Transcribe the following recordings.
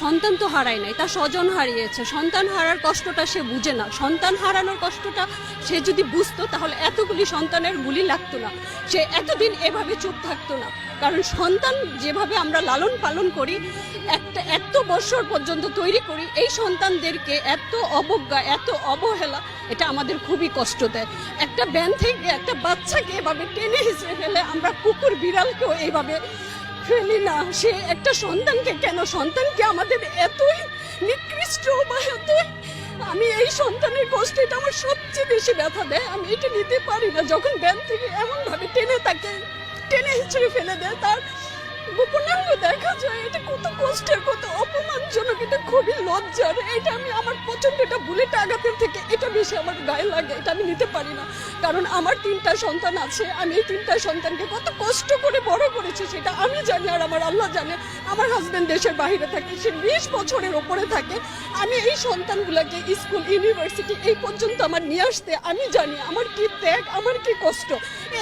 সন্তান তো হারায় নাই, তার স্বজন হারিয়েছে। সন্তান হারার কষ্টটা সে বুঝে না। সন্তান হারানোর কষ্টটা সে যদি বুঝতো তাহলে এতগুলি সন্তানের গুলি লাগতো না, সে এতদিন এভাবে চুপ থাকতো না। কারণ সন্তান যেভাবে আমরা লালন পালন করি, এত বছর পর্যন্ত তৈরি করি, এই সন্তানদেরকে এত অবজ্ঞা, এত অবহেলা, এটা আমাদের খুবই কষ্ট দেয়। একটা ব্যান থেকে একটা বাচ্চাকে এভাবে টেনে হিসেবে ফেলে, আমরা কুকুর বিড়ালকেও এইভাবে ফেলি না। সে একটা সন্তানকে কেন, সন্তানকে আমাদের এতই নিকৃষ্ট বা এতই, আমি এই সন্তানের কষ্ট, এটা আমার সবচেয়ে বেশি ব্যথা দেয়। আমি এটা নিতে পারি না যখন ব্যান থেকে এমন ভাবে টেনে হিচড়ে ফেলে দেয়, তার গোপনাঙ্গ দেখা যায়। এটা কত কষ্টের, কত অপমানজনক, এটা খুবই লজ্জার। এটা আমি আমার প্রচন্ড, এটা বুলেট আঘাতের থেকে এটা বেশি আমার গায়ে লাগে। এটা আমি নিতে পারি না, কারণ আমার 3টা সন্তান আছে। আমি এই 3টা সন্তানকে কত কষ্ট করে বড় করেছি সেটা আমি জানি, আর আমার আল্লাহ জানে। আমার হাজবেন্ড দেশের বাইরে থাকে, সে 20 বছরের ওপরে থাকে। আমি এই সন্তানগুলোকে স্কুল, ইউনিভার্সিটি এই পর্যন্ত আমার নিয়ে আসতে আমি জানি আমার কি ত্যাগ, আমার কি কষ্ট।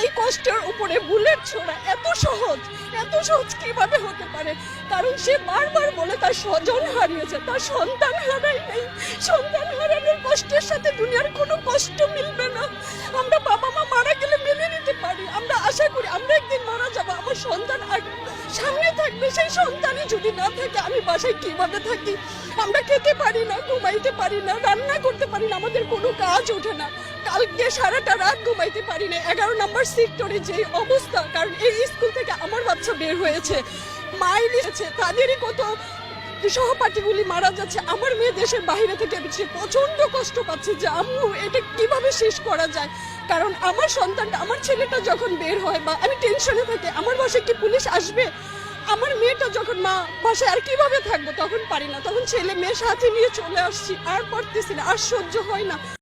এই কষ্টের উপরে বুলেট ছোড়া এত সহজ কিভাবে হতে পারে? কারণ সে বারবার বলে তার স্বজন হারিয়েছে, তার সন্তান হারাই নেই। সন্তান হারানোর কষ্টের সাথে দুনিয়ার কোনো কষ্ট মিলবে না। আমরা বাবা মা মারা গেলে মেনে নিতে পারি, আমরা আশা করি আমরা একদিন মারা যাবো, আমার সন্তান সামনে থাকবে। সেই সন্তানই যদি না থাকে, আমি বাসায় কিভাবে থাকি? আমরা খেতে পারি না, ঘুমাইতে পারি না, রান্না করতে পারি না, আমাদের কোনো কাজ ওঠে না। কালকে সারাটা রাত ঘুমাইতে পারি না। 11 নম্বর সেক্টরে যে অবস্থা, কারণ এই স্কুল থেকে আমার বাচ্চা বের হয়েছে, মাইল আছে, তাদেরই কত সহপাঠীগুলি মারা যাচ্ছে। আমার মেয়ে দেশের বাইরে থেকে সে প্রচন্ড কষ্ট পাচ্ছে যে আম্মু এটা কিভাবে শেষ করা যায়। কারণ আমার সন্তানটা, আমার ছেলেটা যখন বের হয় বা আমি টেনশনে থাকি, আমার বাসায় কি পুলিশ আসবে? আমার মেয়েটা যখন মা বাসায় আর কিভাবে থাকবো, তখন পারি না, তখন ছেলে মেয়ে সাথে নিয়ে চলে আসছি, আর পারতেছি না, আর সহ্য হয় না।